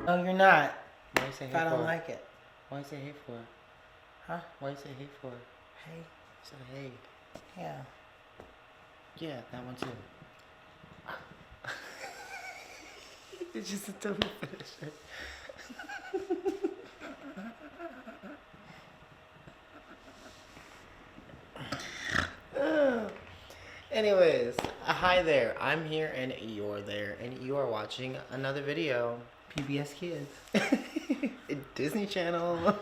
No, you're not. Why you say hey If I for? don't like it. Why you say hey for? Huh? Why you say hey for? Hey. Say hey. Yeah. Yeah, that one too. You just told me to finish it. Anyways, hi there. I'm here and you're there, and you are watching another video. PBS Kids. Disney Channel.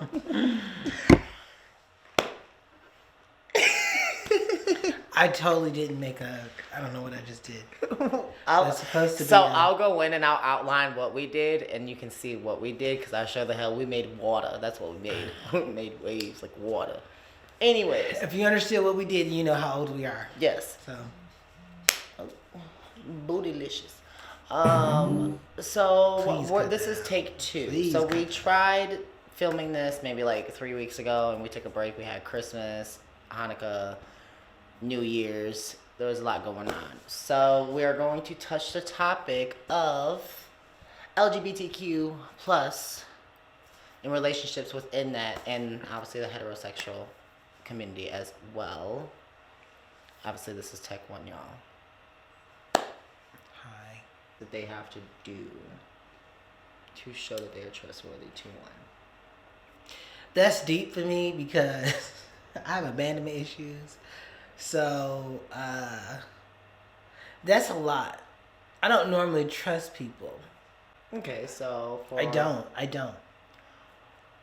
I totally didn't make a. I don't know what I just did. That's supposed to be. I'll go in and I'll outline what we did, and you can see what we did because I'll show the hell we made water. That's what we made. We made waves like water. Anyways, If you understood what we did, you know how old we are. yes. So. Bootylicious. Please This is take 2. Please so cut we that. tried filming this maybe like 3 weeks ago, and we took a break. We had Christmas, Hanukkah, New Year's. There was a lot going on. So we are going to touch the topic of LGBTQ plus in relationships within that, and obviously the heterosexual community as well. Obviously, this is Tech 1, y'all. Hi. That they have to do to show that they are trustworthy to one. That's deep for me because I have abandonment issues. So, that's a lot. I don't normally trust people. Okay, so I don't.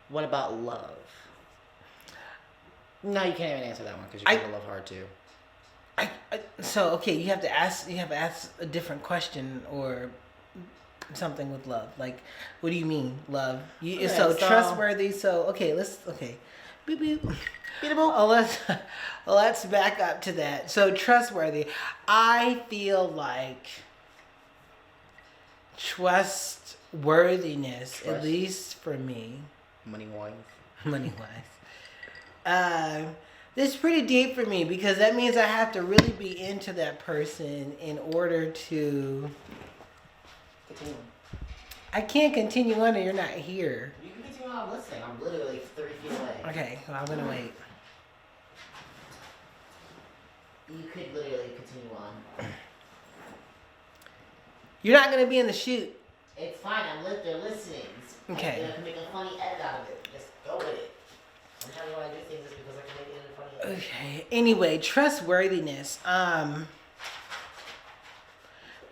What about love? No, you can't even answer that one because you kind of love hard too. So okay, you have to ask a different question or something with love. Like, what do you mean, love? So trustworthy. So okay. Beep beep. Let's back up to that. So trustworthy. I feel like trustworthiness, at least for me, money wise. This is pretty deep for me because that means I have to really be into that person in order to continue. I can't continue on and you're not here. You can continue on listening. I'm literally 30 feet away. Okay, well, I'm gonna wait. You could literally continue on. You're not gonna be in the shoot. It's fine. I'm there listening. Okay. I can make a funny edit out of it. Just go with it. Sometimes when I do things, it's because I can make it in a funny edit. Okay. Anyway, trustworthiness.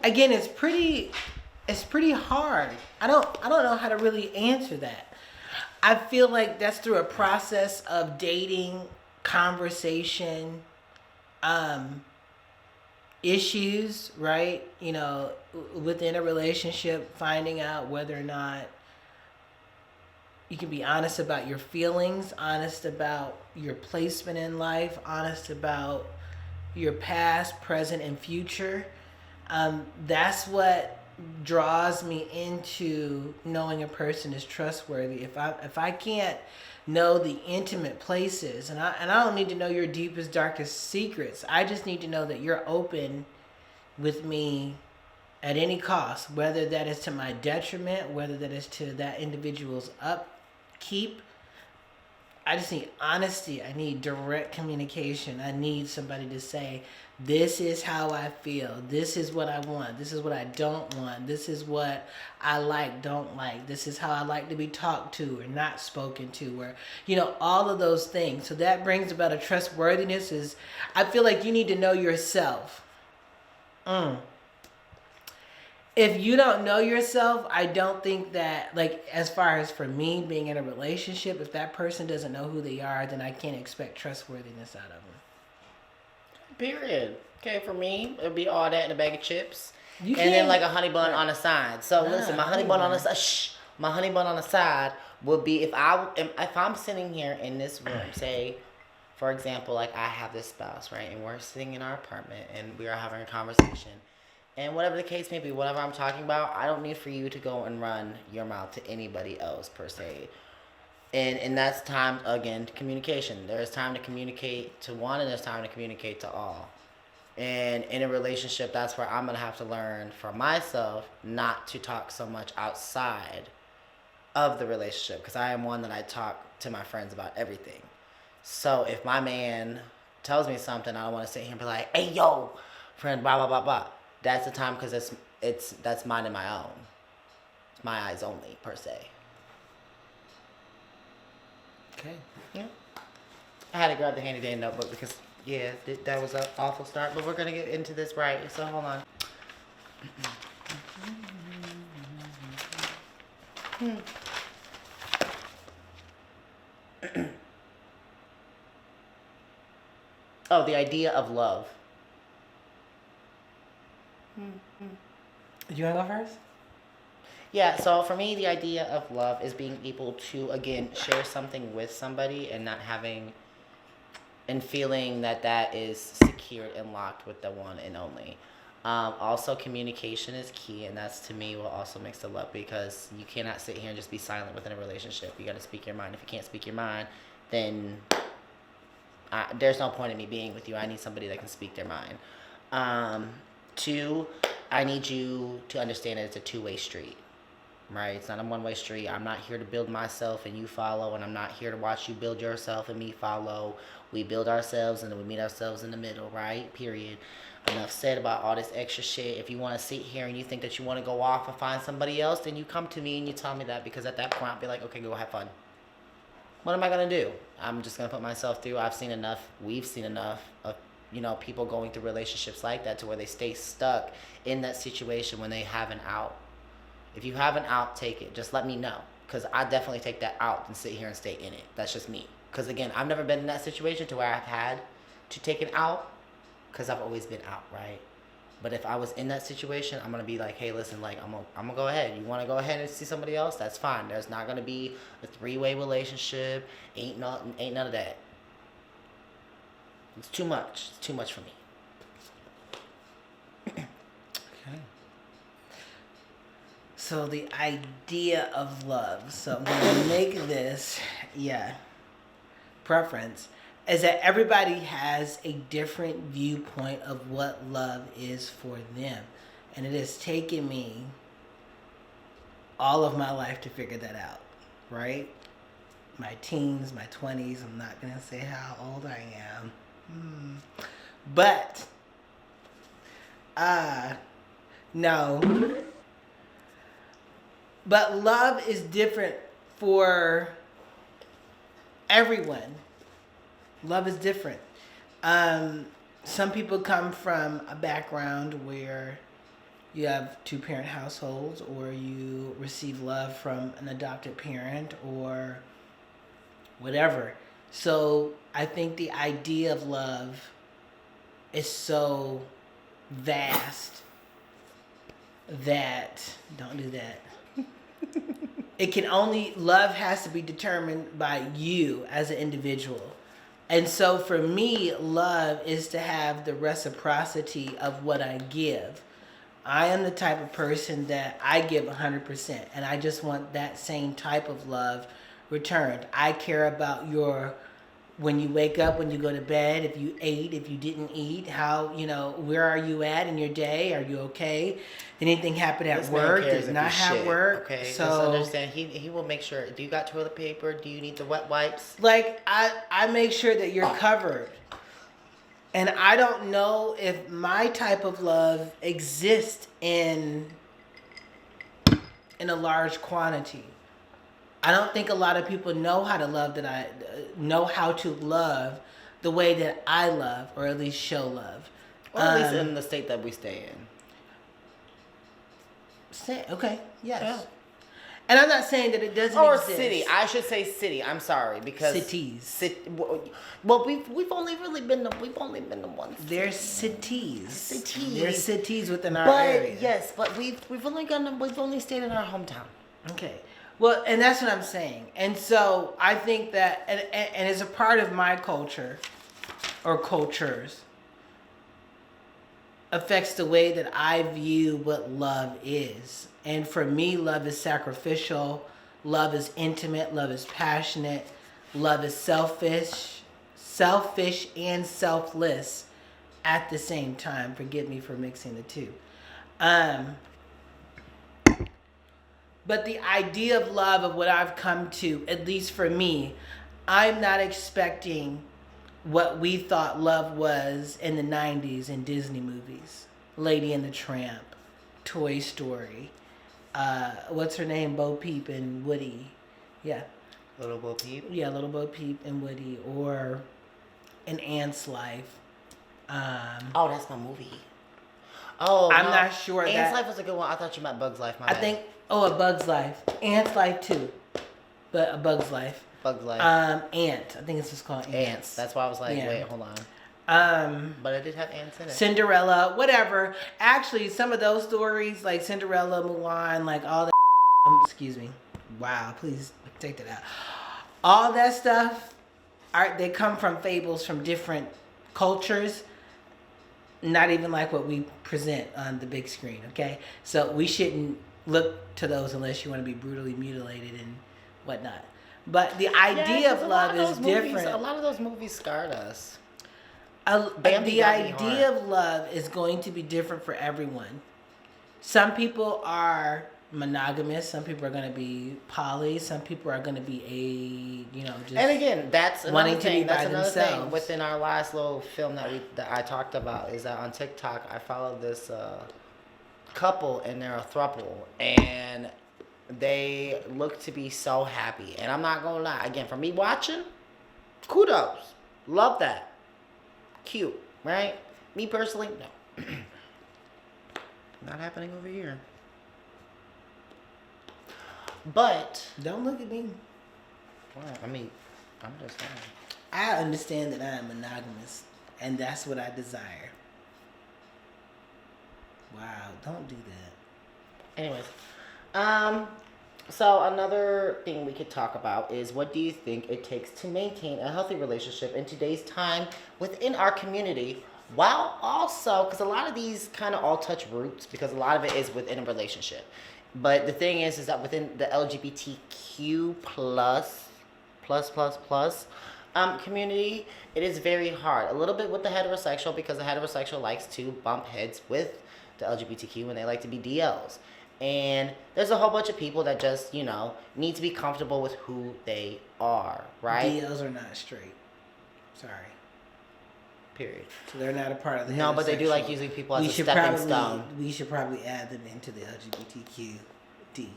Again, it's pretty hard. I don't know how to really answer that. I feel like that's through a process of dating, conversation, issues, right? You know, within a relationship, finding out whether or not you can be honest about your feelings, honest about your placement in life, honest about your past, present, and future. That's what draws me into knowing a person is trustworthy. If I can't know the intimate places, and I don't need to know your deepest, darkest secrets. I just need to know that you're open with me at any cost, whether that is to my detriment, whether that is to that individual's upkeep. I just need honesty. I need direct communication. I need somebody to say, this is how I feel. This is what I want. This is what I don't want. This is what I like, don't like. This is how I like to be talked to or not spoken to, or, you know, all of those things. So that brings about a trustworthiness is, I feel like you need to know yourself. If you don't know yourself, I don't think that, like, as far as for me being in a relationship, if that person doesn't know who they are, then I can't expect trustworthiness out of them. Period. Okay, for me, it'd be all that in a bag of chips. And then like a honey bun on the side. So listen, my honey bun on the side. My honey bun on the side would be if I'm sitting here in this room, say, for example, like I have this spouse, right, and we're sitting in our apartment and we are having a conversation, and whatever the case may be, whatever I'm talking about, I don't need for you to go and run your mouth to anybody else per se. And that's time, again, communication. There's time to communicate to one, and there's time to communicate to all. And in a relationship, that's where I'm going to have to learn for myself not to talk so much outside of the relationship, because I am one that I talk to my friends about everything. So if my man tells me something, I don't want to sit here and be like, "Hey, yo, friend, blah blah blah blah." That's the time, because that's mine and my own. It's my eyes only, per se. Okay. Yeah. I had to grab the handy dandy notebook because that was an awful start. But we're gonna get into this right. So hold on. Oh, the idea of love. You wanna go first? Yeah, so for me, the idea of love is being able to, again, share something with somebody and not having, and feeling that is secured and locked with the one and only. Also, communication is key, and that's, to me, what also makes the love, because you cannot sit here and just be silent within a relationship. You got to speak your mind. If you can't speak your mind, then there's no point in me being with you. I need somebody that can speak their mind. Two, I need you to understand that it's a two-way street, right? It's not a one-way street. I'm not here to build myself and you follow, and I'm not here to watch you build yourself and me follow. We build ourselves and then we meet ourselves in the middle, right? Period. Enough said about all this extra shit. If you want to sit here and you think that you want to go off and find somebody else, then you come to me and you tell me that, because at that point I'll be like, okay, go have fun. What am I going to do? I'm just going to put myself through. I've seen enough. We've seen enough of, people going through relationships like that, to where they stay stuck in that situation when they have an out. If you have an out, take it. Just let me know, because I definitely take that out and sit here and stay in it. That's just me. Because again, I've never been in that situation to where I've had to take it out, because I've always been out, right? But if I was in that situation, I'm going to be like, hey, listen, like, I'm gonna go ahead. You want to go ahead and see somebody else? That's fine. There's not going to be a three-way relationship. Ain't none of that. It's too much. It's too much for me. Okay. So the idea of love. So I'm going to make this, preference, is that everybody has a different viewpoint of what love is for them. And it has taken me all of my life to figure that out, right? My teens, my 20s, I'm not going to say how old I am. But, no. But love is different for everyone. Love is different. Some people come from a background where you have two-parent households, or you receive love from an adopted parent, or whatever. So I think the idea of love is so vast that, don't do that. Love has to be determined by you as an individual. And so for me, love is to have the reciprocity of what I give. I am the type of person that I give 100%, and I just want that same type of love returned. I care about when you wake up, when you go to bed, if you ate, if you didn't eat, how, where are you at in your day? Are you okay? Did anything happen at work? Did not have work? Okay, so just understand, he will make sure. Do you got toilet paper? Do you need the wet wipes? Like, I make sure that you're covered. And I don't know if my type of love exists in a large quantity. I don't think a lot of people know how to love the way that I love, or at least show love. Or at least in the state that we stay in. Okay, yes. Yeah. And I'm not saying that it doesn't exist. Or city. I should say city. I'm sorry, because cities. Well, we've only been the ones. There's cities. Cities. There's cities within our but, area. Yes, but we've only stayed in our hometown. Okay. Well, and that's what I'm saying. And so I think that, and as a part of my culture, or cultures, affects the way that I view what love is. And for me, love is sacrificial, love is intimate, love is passionate, love is selfish and selfless at the same time. Forgive me for mixing the two. But the idea of love, of what I've come to, at least for me, I'm not expecting what we thought love was in the 90s in Disney movies. Lady and the Tramp, Toy Story, what's her name? Bo Peep and Woody. Yeah. Little Bo Peep? Yeah, Little Bo Peep and Woody. Or An Ant's Life. Oh, that's my movie. Oh, I'm no. not sure Ant's Life was a good one. I thought you meant Bug's Life. My I bad. think, A Bug's Life. Ant's Life too. But A Bug's Life. Bug's Life. Ant. I think it's just called Ants. That's why I was like, Yeah. wait, hold on. But it did have ants in it. Cinderella, whatever. Actually, some of those stories, like Cinderella, Mulan, like all that. Excuse me. Wow, please take that out. All that stuff, they come from fables from different cultures. Not even like what we present on the big screen. Okay, so we shouldn't look to those unless you want to be brutally mutilated and whatnot. But the idea of love is different. A lot of those movies scarred us. The idea of love is going to be different for everyone. Some people are monogamous. Some people are going to be poly. Some people are going to be just. And again, that's another wanting to thing. be by That's another thing themselves. within our last little film that I talked about is that on TikTok I followed this couple and they're a throuple and they look to be so happy. And I'm not gonna lie, again, for me watching, kudos, love that. Cute, right? Me personally, no. Not happening over here. But Don't look at me. well, I mean, I'm just saying. I understand that I am monogamous, and that's what I desire. Wow, don't do that. Anyways, so another thing we could talk about is what do you think it takes to maintain a healthy relationship in today's time within our community, while also, because a lot of these kind of all touch roots, because a lot of it is within a relationship. But the thing is that within the LGBTQ plus community, it is very hard. A little bit with the heterosexual, because the heterosexual likes to bump heads with the LGBTQ and they like to be DLs. And there's a whole bunch of people that just, need to be comfortable with who they are, right? DLs are not straight. Sorry. Period. So they're not a part of the No, but they do like heterosexual. using people as a stepping stone. We should probably add them into the LGBTQD.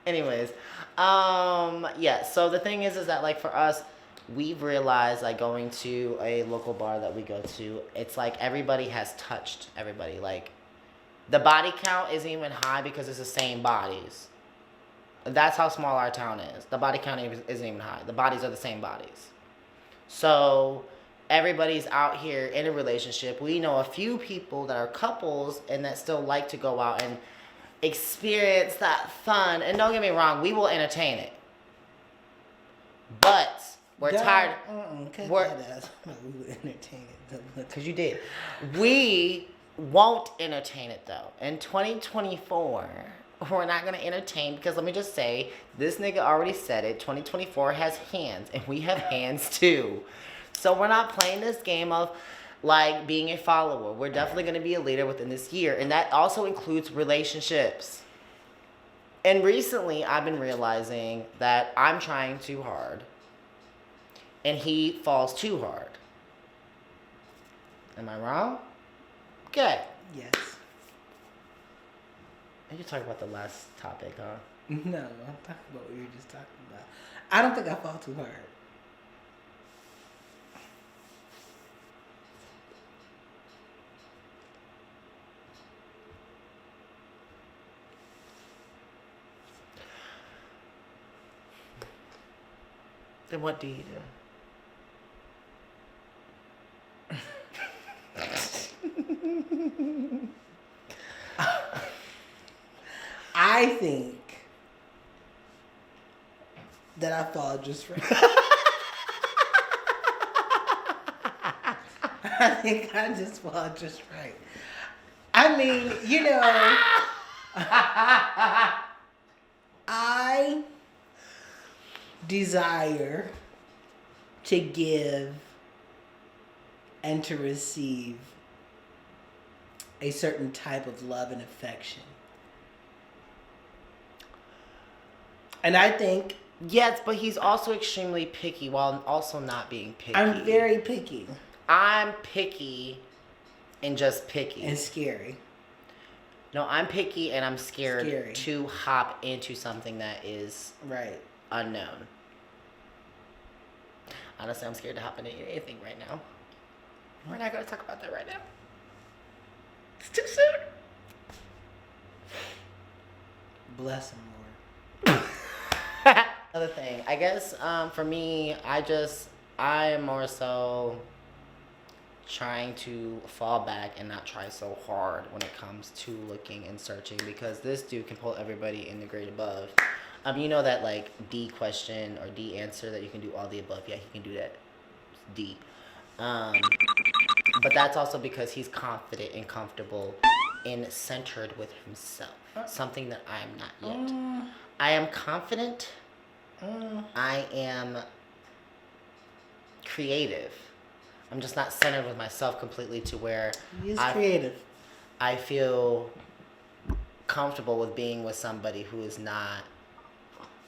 Anyways, yeah, so the thing is that, like, for us, we've realized, like, going to a local bar that we go to, it's like everybody has touched everybody. Like, the body count isn't even high because it's the same bodies. That's how small our town is. The body count isn't even high. The bodies are the same bodies. So everybody's out here in a relationship. We know a few people that are couples and that still like to go out and experience that fun. And don't get me wrong, we will entertain it. But we're tired. We would entertain it. Because you did. We won't entertain it, though. In 2024, we're not going to entertain, because let me just say, this nigga already said it. 2024 has hands, and we have hands, too. So we're not playing this game of, like, being a follower. We're definitely going to be a leader within this year, and that also includes relationships. And recently, I've been realizing that I'm trying too hard, and he falls too hard. Am I wrong? Okay. Yes. And you talk about the last topic, huh? No, I'm talking about what you were just talking about. I don't think I fall too hard. Then what do you do? I think that I fall just right. I think I just fall just right. I mean, I desire to give and to receive a certain type of love and affection. And I think Yes, but he's also extremely picky while also not being picky. I'm very picky I'm picky and just picky. and scary. No, I'm picky and I'm scared Scary. to hop into something that is Right. unknown. Honestly, I'm scared to hop into anything right now. We're not going to talk about that right now. It's too soon. Bless him, Lord. Another thing, I guess for me, I am more so trying to fall back and not try so hard when it comes to looking and searching, because this dude can pull everybody in the grade above. You know that like D question or D answer that you can do all the above. Yeah, he can do that. D. But that's also because he's confident and comfortable and centered with himself. Something that I am not yet. I am confident. I am creative. I'm just not centered with myself completely to where He is creative. I feel comfortable with being with somebody who is not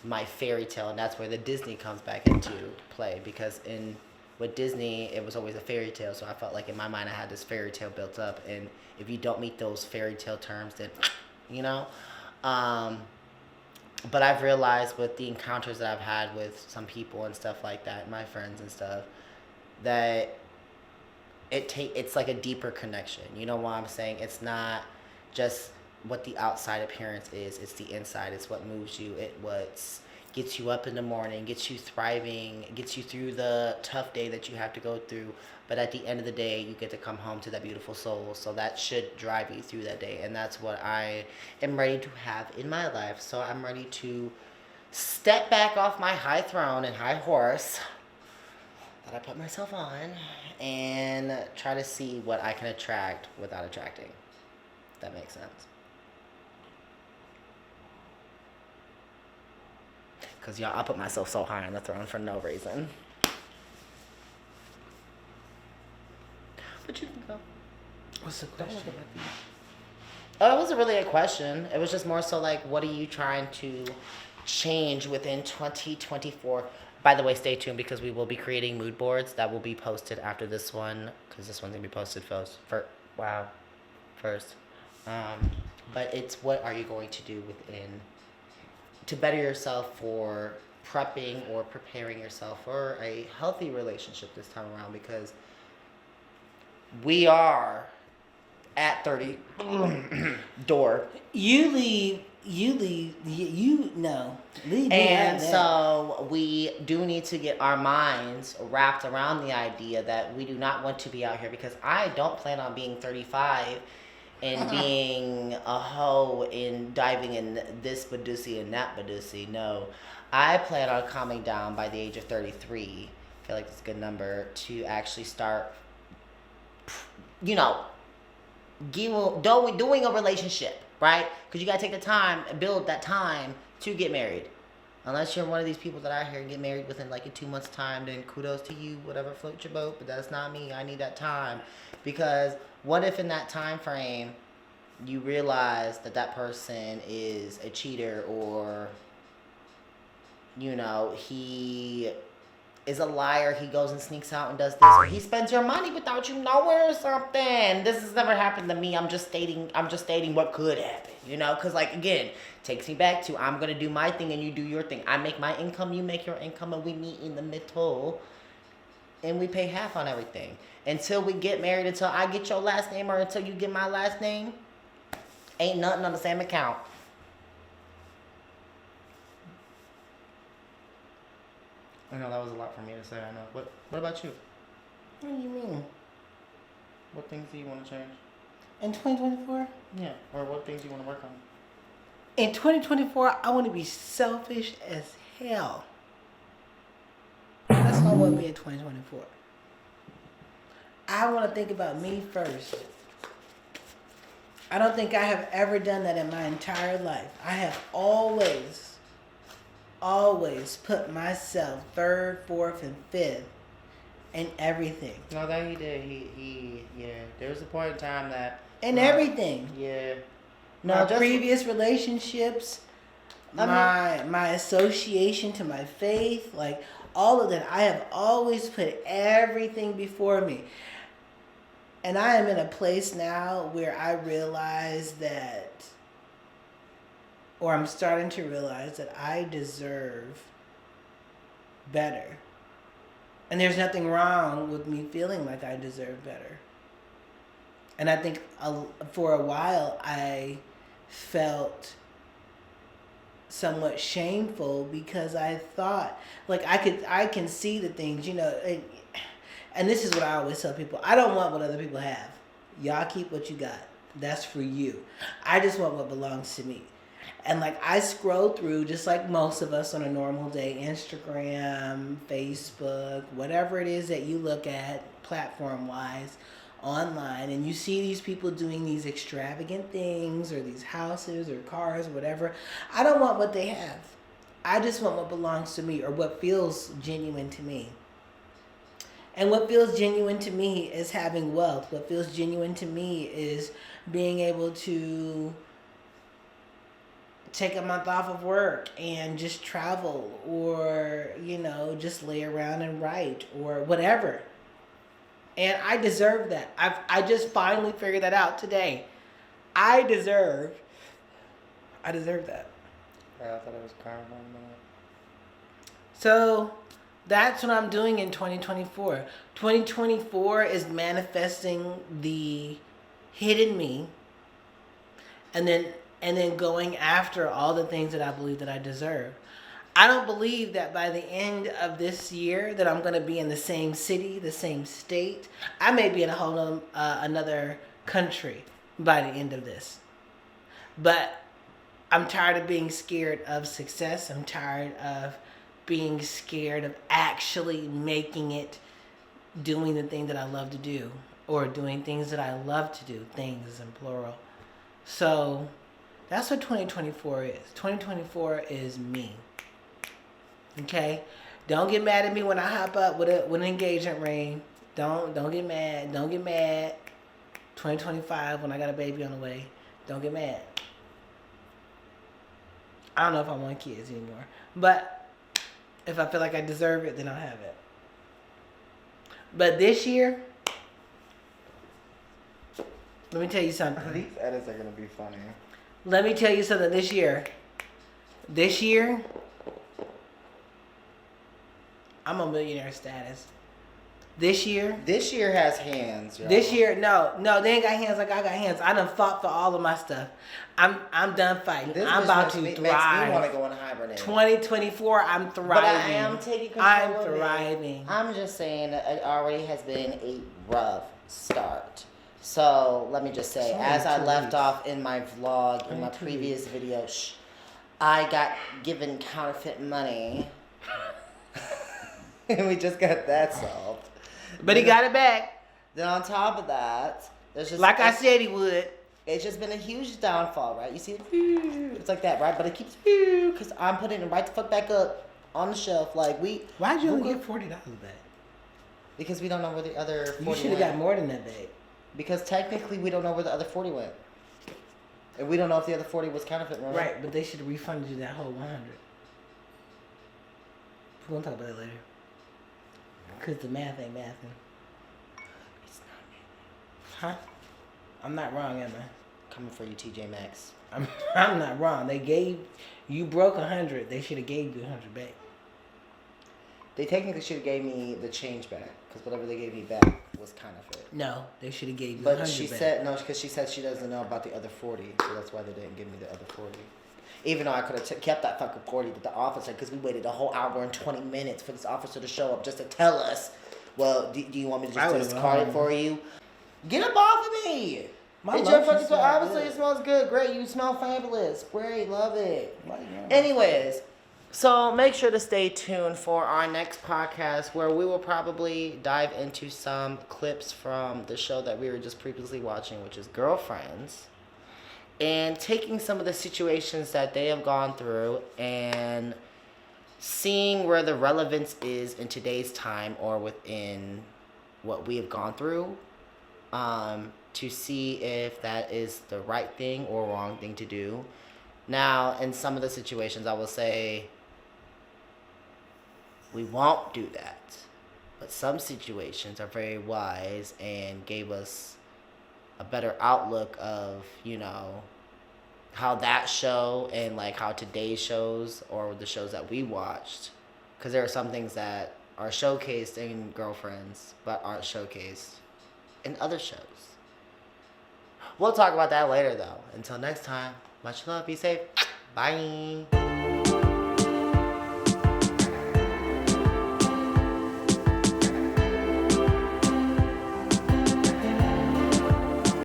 my fairy tale, and that's where the Disney comes back into play, because with Disney it was always a fairy tale, so I felt like in my mind I had this fairy tale built up, and if you don't meet those fairy tale terms, then but I've realized with the encounters that I've had with some people and stuff like that, my friends and stuff, that it's like a deeper connection. You know what I'm saying? It's not just what the outside appearance is, it's the inside. It's what moves you. It what gets you up in the morning, gets you thriving, gets you through the tough day that you have to go through. But at the end of the day, you get to come home to that beautiful soul. So that should drive you through that day. And that's what I am ready to have in my life. So I'm ready to step back off my high throne and high horse that I put myself on and try to see what I can attract without attracting. If that makes sense. Because, y'all, I put myself so high on the throne for no reason. What you think of? What's the question? Oh, it wasn't really a question. It was just more so like, what are you trying to change within 2024? By the way, stay tuned because we will be creating mood boards that will be posted after this one, because this one's going to be posted first. But it's what are you going to do to better yourself for prepping or preparing yourself for a healthy relationship this time around, because we are at 30 door. You leave, no. Leave me And out there. so we do need to get our minds wrapped around the idea that we do not want to be out here, because I don't plan on being 35 and being a hoe and diving in this Badusi and that Badusi. No, I plan on calming down by the age of 33. I feel like it's a good number to actually start, doing a relationship, right? Because you got to take the time, build that time to get married. Unless you're one of these people that out here and get married within like a 2 months time, then kudos to you, whatever floats your boat, but that's not me. I need that time. Because what if in that time frame you realize that person is a cheater, or he is a liar, he goes and sneaks out and does this, or he spends your money without you knowing or something. This has never happened to me. I'm just stating what could happen, because like, again, takes me back to I'm going to do my thing and you do your thing. I make my income, you make your income, and we meet in the middle and we pay half on everything. Until we get married, until I get your last name or until you get my last name, ain't nothing on the same account. I know that was a lot for me to say. I know. What about you? What do you mean? What things do you want to change? In 2024? Yeah. Or what things do you want to work on? In 2024, I want to be selfish as hell. That's what I want to be in 2024. I want to think about me first. I don't think I have ever done that in my entire life. I have always put myself third, fourth, and fifth in everything. No, that he did. He there was a point in time that in everything. Yeah. My previous relationships, my association to my faith, like all of that. I have always put everything before me. And I am in a place now where I realize that, or I'm starting to realize that I deserve better. And there's nothing wrong with me feeling like I deserve better. And I think for a while I felt somewhat shameful because I thought, like, I can see the things, and this is what I always tell people. I don't want what other people have. Y'all keep what you got. That's for you. I just want what belongs to me. And like I scroll through, just like most of us on a normal day, Instagram, Facebook, whatever it is that you look at platform-wise online, and you see these people doing these extravagant things or these houses or cars or whatever. I don't want what they have. I just want what belongs to me or what feels genuine to me. And what feels genuine to me is having wealth. What feels genuine to me is being able to take a month off of work and just travel, or just lay around and write or whatever. And I deserve that. I just finally figured that out today. I deserve that. I thought it was karma. So that's what I'm doing in 2024. 2024 is manifesting the hidden me, and then going after all the things that I believe that I deserve. I don't believe that by the end of this year that I'm going to be in the same city, the same state. I may be in a whole another country by the end of this. But I'm tired of being scared of success. I'm tired of being scared of actually making it, doing the thing that I love to do, or doing things that I love to do. Things in plural. So that's what 2024 is. 2024 is me. Okay? Don't get mad at me when I hop up with an engagement ring. Don't get mad. Don't get mad. 2025 when I got a baby on the way. Don't get mad. I don't know if I want kids anymore. But if I feel like I deserve it, then I'll have it. But this year, let me tell you something. These edits are going to be funny. Let me tell you something this year. This year, I'm on millionaire status. This year has hands, y'all. This year, no, they ain't got hands like I got hands. I done fought for all of my stuff. I'm done fighting. I'm about to thrive. Makes me want to go in hibernate. 2024, I'm thriving. But I am taking control I'm of thriving. It. I'm just saying it already has been a rough start. So let me just say, as I left off in my vlog, in my previous video, I got given counterfeit money. And we just got that solved. But he got it back. Then on top of that, there's just like I said he would. It's just been a huge downfall, right? You see, it's like that, right? But it keeps because I'm putting it right the fuck back up on the shelf. Like why'd you only get $40 back? Because we don't know where the other 40 You should have got more than that back. Because technically we don't know where the other 40 went, and we don't know if the other 40 was counterfeit. Remember? Right, but they should have refunded you that whole 100. We're gonna talk about that later. Because the math ain't mathing. It's not. Huh? I'm not wrong, am I? Coming for you, TJ Maxx. I'm not wrong. You broke 100. They should have gave you 100 back. They technically should have gave me the change back, because whatever they gave me back was counterfeit. No, they should have gave you 100 back. But she said no, because she said she doesn't know about the other 40, so that's why they didn't give me the other 40. Even though I could have kept that fucking 40 to the officer, because we waited a whole hour and 20 minutes for this officer to show up just to tell us, well, do you want me to just discard it for you? Get up off of me! It's your fucking car. Obviously, it smells good. Great. You smell fabulous. Great. Love it. Anyways, so make sure to stay tuned for our next podcast, where we will probably dive into some clips from the show that we were just previously watching, which is Girlfriends. And taking some of the situations that they have gone through and seeing where the relevance is in today's time or within what we have gone through. to see if that is the right thing or wrong thing to do. Now, in some of the situations, I will say we won't do that. But some situations are very wise and gave us a better outlook of, how that show and like how today's shows or the shows that we watched, because there are some things that are showcased in Girlfriends but aren't showcased in other shows. We'll talk about that later though. Until next time, much love, be safe, bye.